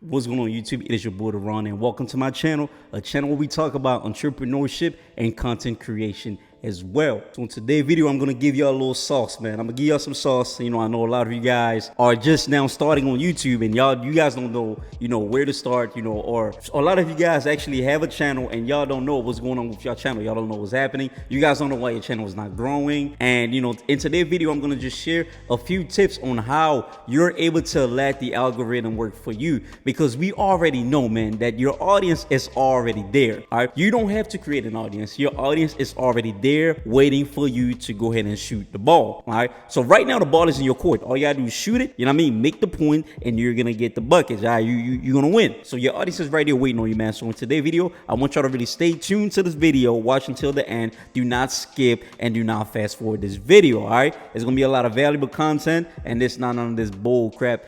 What's going on YouTube? It is your boy Ron and welcome to my channel, a channel where we talk about entrepreneurship and content creation as well. So in today's video, I'm gonna give y'all a little sauce, man. I'm gonna give y'all some sauce. You know, I know a lot of you guys are just now starting on YouTube and you guys don't know, where to start, or a lot of you guys actually have a channel and y'all don't know what's going on with your channel. Y'all don't know what's happening. You guys don't know why your channel is not growing. And in today's video, I'm gonna just share a few tips on how you're able to let the algorithm work for you, because we already know, man, that your audience is already there. All right, you don't have to create an audience. Your audience is already there waiting for you to go ahead and shoot the ball. All right, so right now the ball is in your court. All you gotta do is shoot it, make the point, and you're gonna get the buckets. All right, you're gonna win. So your audience is right there waiting on you, man. So in today's video, I want y'all to really stay tuned to this video, watch until the end, do not skip and do not fast forward this video. All right, there's gonna be a lot of valuable content, and this not none of this bull crap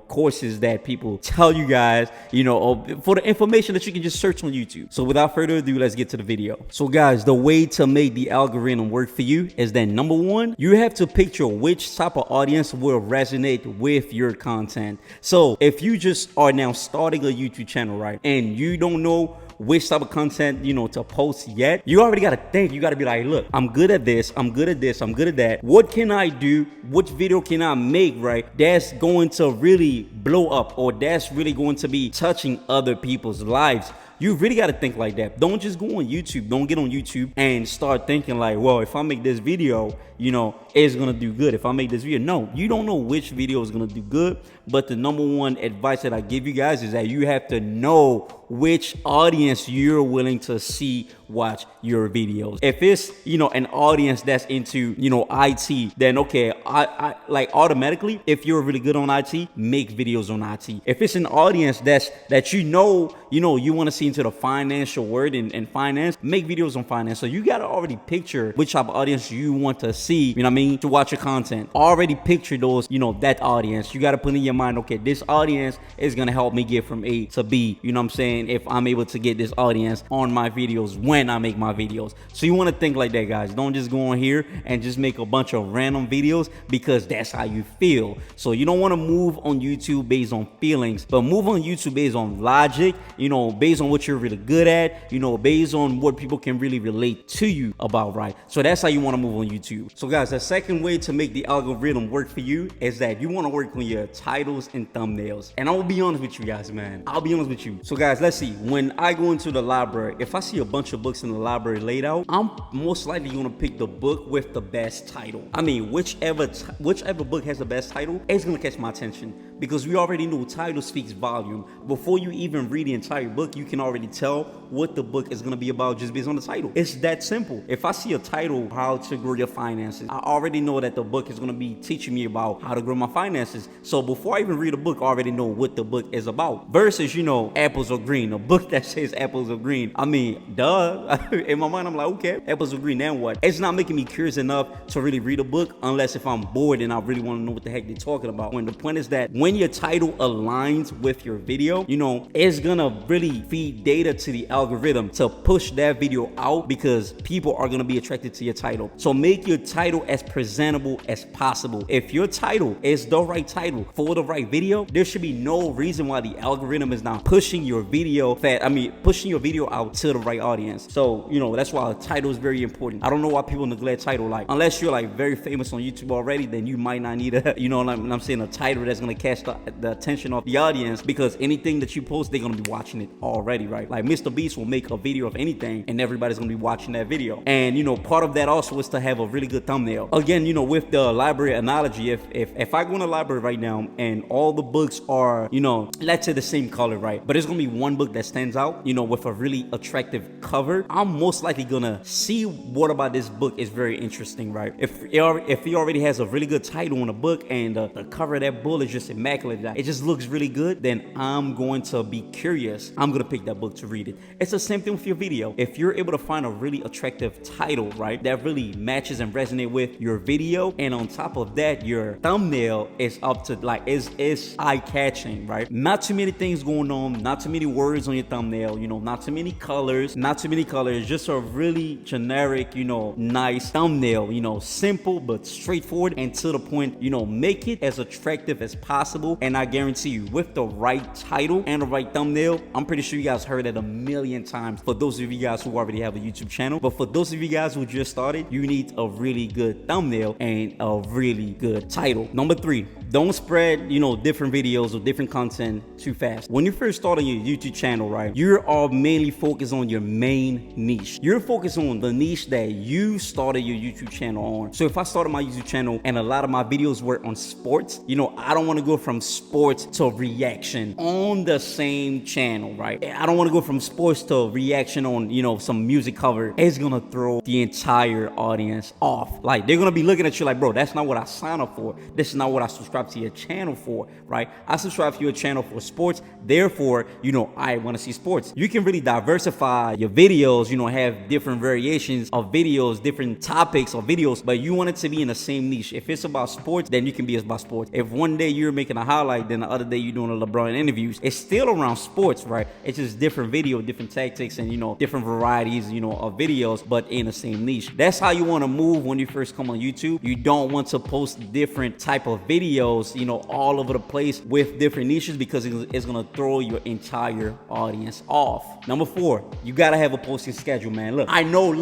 courses that people tell you guys, or for the information that you can just search on YouTube. So without further ado, let's get to the video. So guys, the way to make the algorithm work for you is that number one, you have to picture which type of audience will resonate with your content. So if you just are now starting a YouTube channel, right, and you don't know which type of content to post yet, you already got to think. You got to be like, look, I'm good at this, I'm good at this, I'm good at that. What can I do? Which video can I make, right, that's going to really blow up, or that's really going to be touching other people's lives? You really got to think like that. Don't just go on YouTube. Don't get on YouTube and start thinking like, well, if I make this video, it's going to do good. If I make this video, no, you don't know which video is going to do good. But the number one advice that I give you guys is that you have to know which audience you're willing to see watch your videos. If it's, an audience that's into, IT, then okay, I like automatically, if you're really good on IT, make videos on IT. If it's an audience that you want to see into the financial world and finance, make videos on finance. So you got to already picture which type of audience you want to see, to watch your content. Already picture those, that audience. You got to put in your mind, okay, this audience is going to help me get from A to B. If I'm able to get this audience on my videos when I make my videos. So you want to think like that, guys. Don't just go on here and just make a bunch of random videos because that's how you feel. So you don't want to move on YouTube based on feelings, but move on YouTube based on logic, based on what you're really good at, based on what people can really relate to you about, right? So that's how you want to move on YouTube. So guys, the second way to make the algorithm work for you is that you want to work on your titles and thumbnails. And I will be honest with you guys, man. I'll be honest with you. So guys, let's see. When I go into the library, if I see a bunch of books in the library laid out, I'm most likely going to pick the book with the best title. I mean, whichever book has the best title, it's going to catch my attention, because we already know title speaks volume. Before you even read the entire book, you can already tell what the book is going to be about just based on the title. It's that simple. If I see a title, How to Grow Your Finances, I already know that the book is going to be teaching me about how to grow my finances. So before I even read a book, I already know what the book is about. Versus, Apples Are Green, a book that says apples are green. I mean, duh. In my mind, I'm like, okay, apples are green, then what? It's not making me curious enough to really read a book unless if I'm bored and I really want to know what the heck they're talking about. When the point is that when your title aligns with your video, it's gonna really feed data to the algorithm to push that video out, because people are gonna be attracted to your title. So make your title as presentable as possible. If your title is the right title for the right video, there should be no reason why the algorithm is not pushing your video out to the right audience. So that's why a title is very important. I don't know why people neglect title. Like, unless you're like very famous on YouTube already, then you might not need a I'm saying a title that's gonna catch the attention of the audience, because anything that you post, they're gonna be watching it already, right? Like Mr. Beast will make a video of anything and everybody's gonna be watching that video. And part of that also is to have a really good thumbnail. Again, with the library analogy, if I go in the library right now and all the books are let's say the same color, right, but it's gonna be one book that stands out with a really attractive cover, I'm most likely gonna see what about this book is very interesting, right? If he already has a really good title on the book and the cover of that book is just immaculate, it just looks really good, then I'm going to be curious. I'm going to pick that book to read it. It's the same thing with your video. If you're able to find a really attractive title, right, that really matches and resonate with your video, and on top of that, your thumbnail is up to is eye-catching, right? Not too many things going on, not too many words on your thumbnail, not too many colors, just a really generic, nice thumbnail, simple but straightforward and to the point. Make it as attractive as possible possible. And I guarantee you, with the right title and the right thumbnail, I'm pretty sure you guys heard it a million times for those of you guys who already have a YouTube channel. But for those of you guys who just started, you need a really good thumbnail and a really good title. Number 3, don't spread, different videos or different content too fast. When you first start on your YouTube channel, right, you're all mainly focused on your main niche. You're focused on the niche that you started your YouTube channel on. So if I started my YouTube channel and a lot of my videos were on sports, I don't want to go from sports to reaction on the same channel, right? I don't want to go from sports to reaction on, some music cover. It's gonna throw the entire audience off. Like, they're gonna be looking at you like, bro, that's not what I signed up for. This is not what I subscribed to your channel for, right? I subscribe to your channel for sports. Therefore, I want to see sports. You can really diversify your videos, have different variations of videos, different topics of videos, but you want it to be in the same niche. If it's about sports, then you can be about sports. If one day you're making a highlight, then the other day you're doing a LeBron interviews, it's still around sports, right? It's just different video, different tactics, and different varieties, of videos, but in the same niche. That's how you want to move when you first come on YouTube. You don't want to post different type of videos, all over the place with different niches, because it's gonna throw your entire audience off. Number 4, you gotta have a posting schedule, man. Look, I know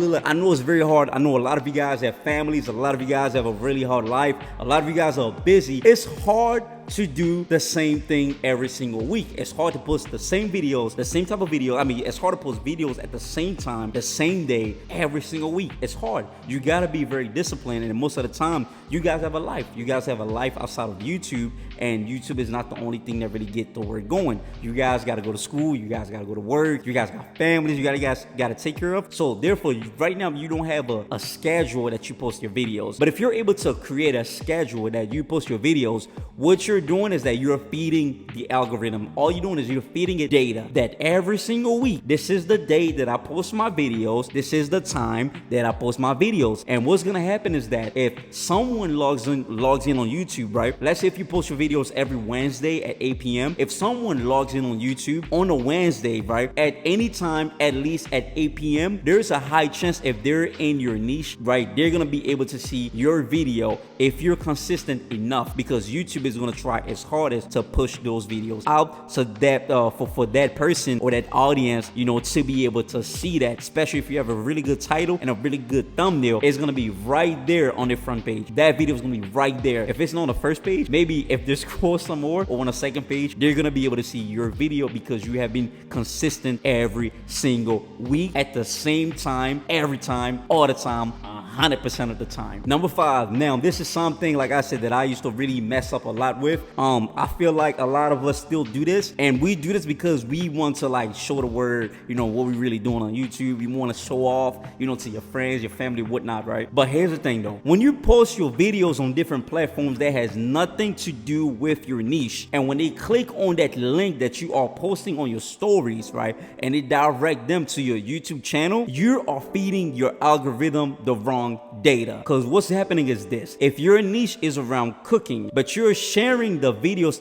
it's very hard. I know a lot of you guys have families. A lot of you guys have a really hard life. A lot of you guys are busy. It's hard to do the same thing every single week. It's hard to post the same videos, the same type of video. I mean, it's hard to post videos at the same time, the same day, every single week. It's hard. You gotta be very disciplined, and most of the time, you guys have a life. You guys have a life outside of YouTube, and YouTube is not the only thing that really get the word going. You guys gotta go to school. You guys gotta go to work. You guys got families. You guys gotta take care of. So therefore, right now, you don't have a schedule that you post your videos. But if you're able to create a schedule that you post your videos, what you're doing is that you're feeding the algorithm. All you're doing is you're feeding it data that every single week, this is the day that I post my videos. This is the time that I post my videos. And what's gonna happen is that if someone logs in on YouTube, right? Let's say if you post your videos every Wednesday at 8 p.m. If someone logs in on YouTube on a Wednesday, right, at any time, at least at 8 p.m., there's a high chance if they're in your niche, right, they're gonna be able to see your video if you're consistent enough, because YouTube is gonna try its hardest to push those videos out, so that for that person or that audience, to be able to see that, especially if you have a really good title and a really good thumbnail, it's gonna be right there on the front page. That video is gonna be right there. If it's not on the first page, maybe if they scroll some more or on the second page, they're gonna be able to see your video because you have been consistent every single week at the same time, every time, all the time, 100% of the time. Number 5, now this is something, like I said, that I used to really mess up a lot with. I feel like a lot of us still do this, and we do this because we want to like show the word, what we really doing on YouTube. We want to show off, to your friends, your family, whatnot, right? But here's the thing though, when you post your videos on different platforms that has nothing to do with your niche, and when they click on that link that you are posting on your stories, right, and it direct them to your YouTube channel, you are feeding your algorithm the wrong data. Because what's happening is this: if your niche is around cooking, but you're sharing the videos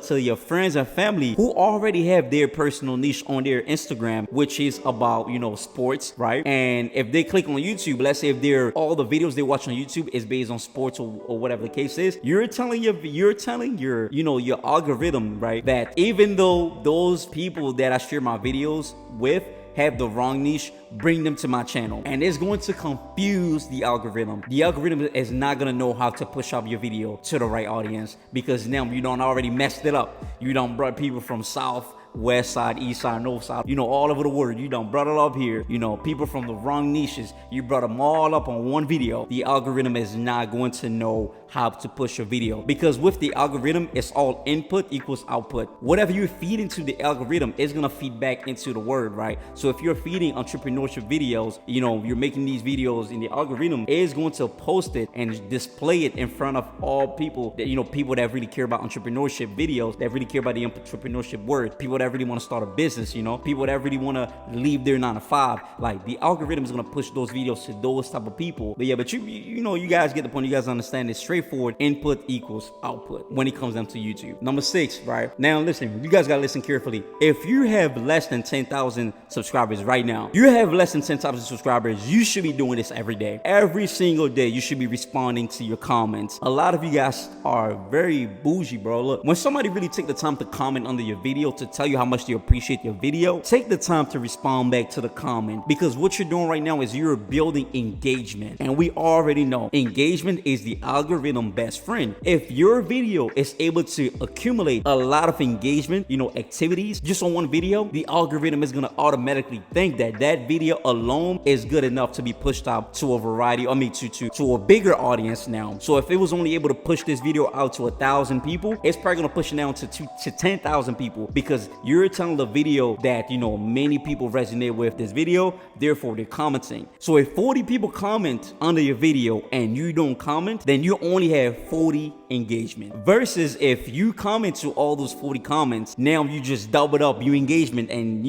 to your friends and family who already have their personal niche on their Instagram, which is about sports, right? And if they click on YouTube, let's say if all the videos they watch on YouTube is based on sports or whatever the case is, you're telling your your algorithm, right, that even though those people that I share my videos with have the wrong niche, bring them to my channel, and it's going to confuse the algorithm. The algorithm is not going to know how to push up your video to the right audience, because now you done already messed it up. You done brought people from south, west side, east side, north side, all over the world. You done brought it up here. People from the wrong niches, you brought them all up on one video. The algorithm is not going to know how to push your video, because with the algorithm, it's all input equals output. Whatever you feed into the algorithm is going to feed back into the word, right? So if you're feeding entrepreneurship videos, you're making these videos, and the algorithm is going to post it and display it in front of all people that, people that really care about entrepreneurship videos, that really care about the entrepreneurship word, people that really want to start a business, people that really want to leave their 9 to 5. Like, the algorithm is going to push those videos to those type of people. But yeah, but you guys get the point. You guys understand this straight straightforward. Input equals output when it comes down to YouTube. Number 6, right? Now listen, you guys gotta listen carefully. If you have less than 10,000 subscribers right now, you have less than 10,000 subscribers, you should be doing this every day. Every single day, you should be responding to your comments. A lot of you guys are very bougie, bro. Look, when somebody really take the time to comment under your video to tell you how much they appreciate your video, take the time to respond back to the comment, because what you're doing right now is you're building engagement. And we already know engagement is the algorithm best friend. If your video is able to accumulate a lot of engagement, activities just on one video, the algorithm is going to automatically think that that video alone is good enough to be pushed out to a variety, to a bigger audience now. So if it was only able to push this video out to 1,000 people, it's probably going to push it down to 10,000 people, because you're telling the video that, many people resonate with this video, therefore they're commenting. So if 40 people comment under your video and you don't comment, then you only have 40 engagement. Versus if you comment to all those 40 comments, now you just doubled up your engagement, and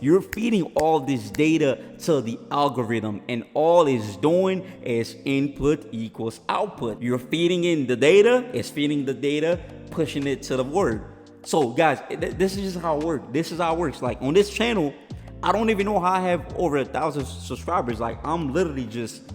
you're feeding all this data to the algorithm, and all it's doing is input equals output. You're feeding in the data, it's feeding the data, pushing it to the word. So guys, this is just how it works. This is how it works. Like on this channel, I don't even know how I have over 1,000 subscribers. Like I'm literally just,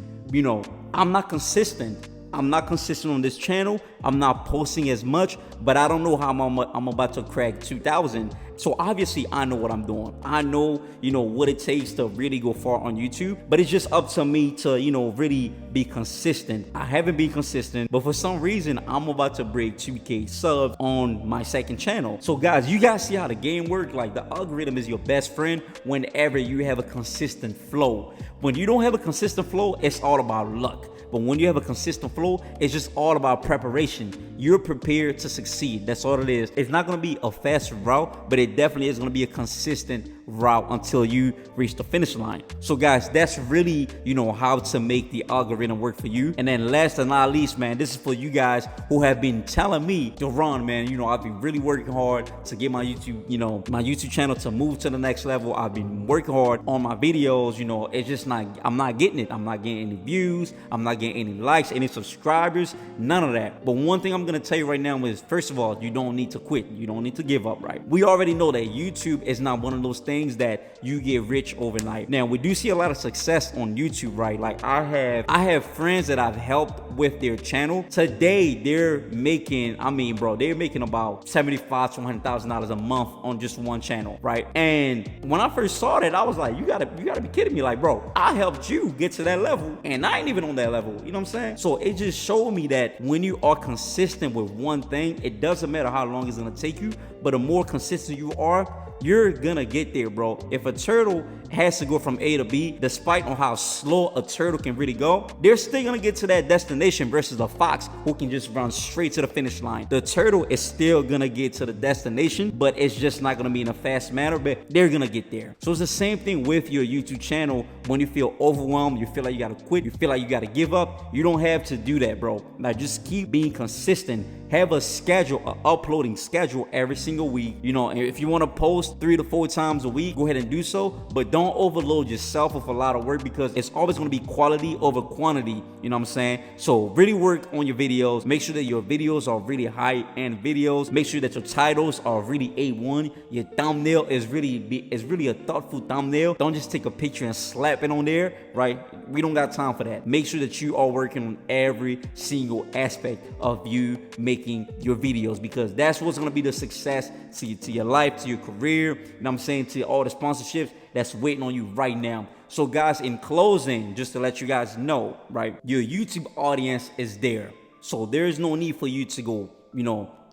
I'm not consistent. I'm not consistent on this channel. I'm not posting as much, but I don't know how I'm about to crack 2,000. So obviously I know what I'm doing. I know, what it takes to really go far on YouTube, but it's just up to me to, really be consistent. I haven't been consistent, but for some reason I'm about to break 2K subs on my second channel. So guys, you guys see how the game works? Like the algorithm is your best friend whenever you have a consistent flow. When you don't have a consistent flow, it's all about luck. But when you have a consistent flow, it's just all about preparation. You're prepared to succeed. That's all it is. It's not going to be a fast route, but it definitely is going to be a consistent route until you reach the finish line. So guys, that's really, how to make the algorithm work for you. And then last but not least, man, this is for you guys who have been telling me, Deron, man, I've been really working hard to get my YouTube, my YouTube channel to move to the next level. I've been working hard on my videos. It's just I'm not getting it. I'm not getting any views. I'm not getting any likes, any subscribers, none of that. But one thing I'm gonna tell you right now is, first of all, you don't need to quit. You don't need to give up, right? We already know that YouTube is not one of those things that you get rich overnight. Now, we do see a lot of success on YouTube, right? Like I have friends that I've helped with their channel. Today, they're making, they're making about $75,000 to $100,000 a month on just one channel, right? And when I first saw that, I was like, you gotta be kidding me. Like, bro, I helped you get to that level, and I ain't even on that level. You know what I'm saying? So it just showed me that when you are consistent with one thing, it doesn't matter how long it's gonna take you, but the more consistent you are, you're gonna get there, bro. If a turtle has to go from A to B, despite on how slow a turtle can really go, they're still gonna get to that destination versus the fox who can just run straight to the finish line. The turtle is still gonna get to the destination, but it's just not gonna be in a fast manner, but they're gonna get there. So it's the same thing with your YouTube channel. When you feel overwhelmed, you feel like you gotta quit, you feel like you gotta give up, you don't have to do that, bro. Now just keep being consistent. Have a schedule, an uploading schedule every single week. And if you want to post 3 to 4 times a week, go ahead and do so, but don't overload yourself with a lot of work, because it's always going to be quality over quantity. You know what I'm saying? So really work on your videos. Make sure that your videos are really high-end videos. Make sure that your titles are really A1. Your thumbnail is really a thoughtful thumbnail. Don't just take a picture and slap it on there, right? We don't got time for that. Make sure that you are working on every single aspect of you making your videos, because that's what's going to be the success to your life, to your career, you know what I'm saying, to all the sponsorships that's waiting on you right now. So guys, in closing, just to let you guys know, right, your YouTube audience is there. So there's no need for you to go,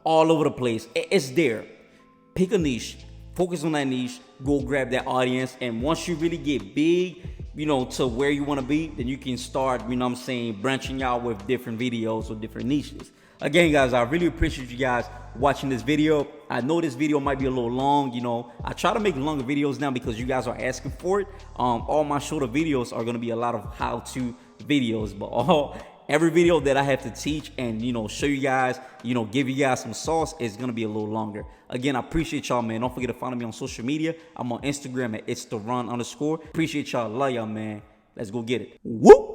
all over the place. It's there. Pick a niche, focus on that niche, go grab that audience, and once you really get big, to where you want to be, then you can start, branching out with different videos or different niches. Again, guys, I really appreciate you guys watching this video. I know this video might be a little long. I try to make longer videos now because you guys are asking for it. All my shorter videos are going to be a lot of how-to videos, but every video that I have to teach and, show you guys, give you guys some sauce is going to be a little longer. Again, I appreciate y'all, man. Don't forget to follow me on social media. I'm on Instagram at itstheron_. Appreciate y'all. Love y'all, man. Let's go get it. Woo!